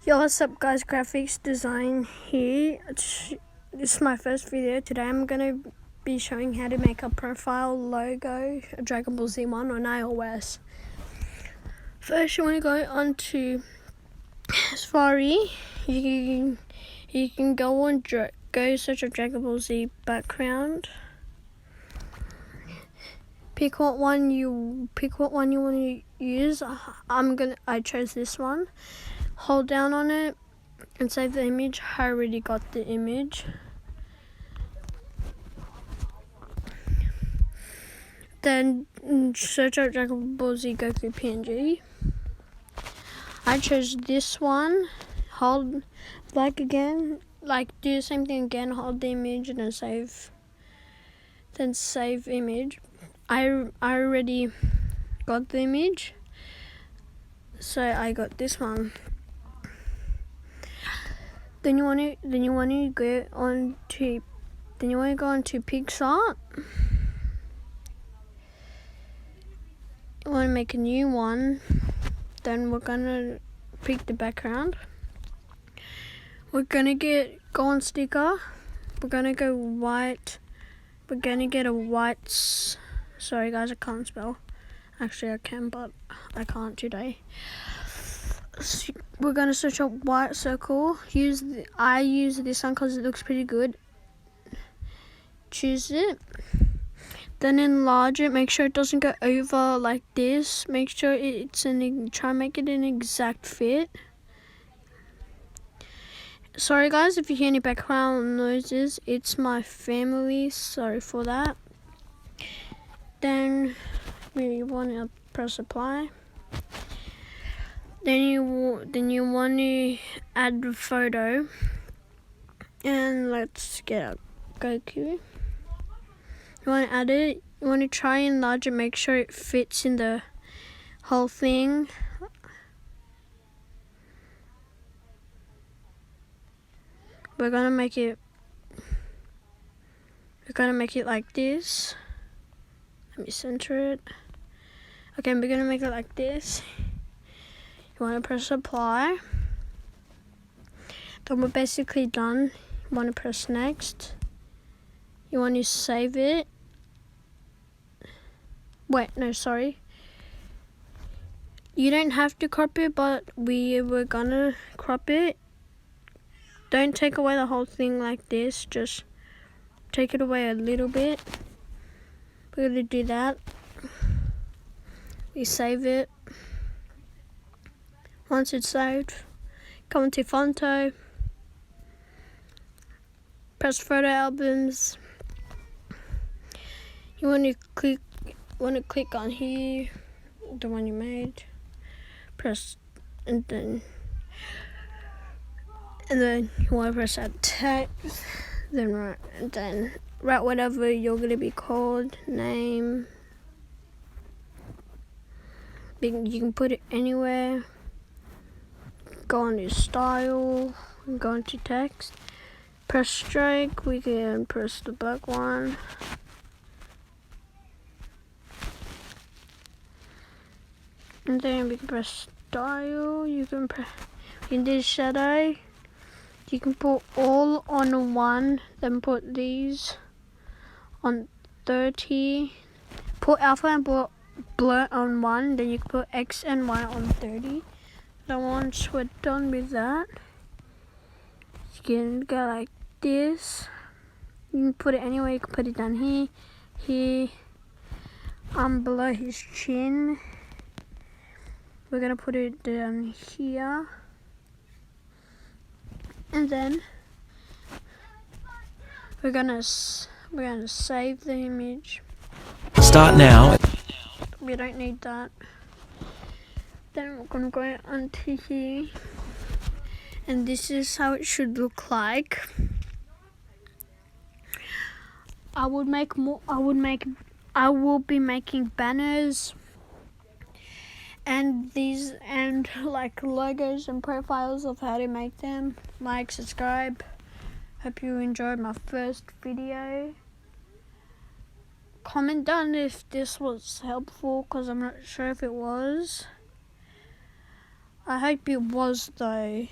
Yo, what's up guys, graphics design here. This is my first video. Today I'm going to be showing how to make a profile logo, a Dragon Ball Z one on iOS. First you want to go onto Safari. You can go on go search a Dragon Ball Z background. Pick what one you want to use. I chose this one. Hold down on it and save the image. I already got the image. Then search out Dragon Ball Z Goku PNG. I chose this one. Hold again, do the same thing again. Hold the image and then save. Then save image. I already got the image, so I got this one. Then you want to go on to PicsArt. You want to make a new one. Then we're gonna pick the background. We're gonna go on sticker. We're gonna go white. We're gonna get a white. Sorry guys, I can't spell. Actually I can, but I can't today. We're gonna search up white circle. I use this one because it looks pretty good. Choose it. Then enlarge it. Make sure it doesn't go over like this. Make sure try and make it an exact fit. Sorry guys if you hear any background noises. It's my family. Sorry for that. Then we want to press apply. Then you want to add the photo, and let's get a Goku. You want to add it. You want to try and enlarge it. Make sure it fits in the whole thing. We're gonna make it like this. Let me center it. Okay, we're gonna make it like this. You want to press apply. Then we're basically done. You want to press next. You want to save it. Wait, no, sorry. You don't have to crop it, but we were gonna crop it. Don't take away the whole thing like this. Just take it away a little bit. We're gonna do that. We save it. Once it's saved, come to Fonto, press photo albums. You want to click on here, the one you made. Press and then you want to press add text. Then write whatever you're gonna be called, name. You can put it anywhere. Go into style, go into text, press strike. We can press the black one. And then we can press style. You can do shadow. You can put all on one, then put these on 30. Put alpha and put blur on one, then you can put X and Y on 30. Then once we're done with that, you can go like this. You can put it anywhere. You can put it down here, below his chin. We're gonna put it down here, and then we're gonna save the image. Start now. We don't need that. Then we're gonna go onto here, and this is how it should look like. I will be making banners and like logos and profiles of how to make them. Like, subscribe. Hope you enjoyed my first video. Comment down if this was helpful, because I'm not sure if it was. I hope it was though.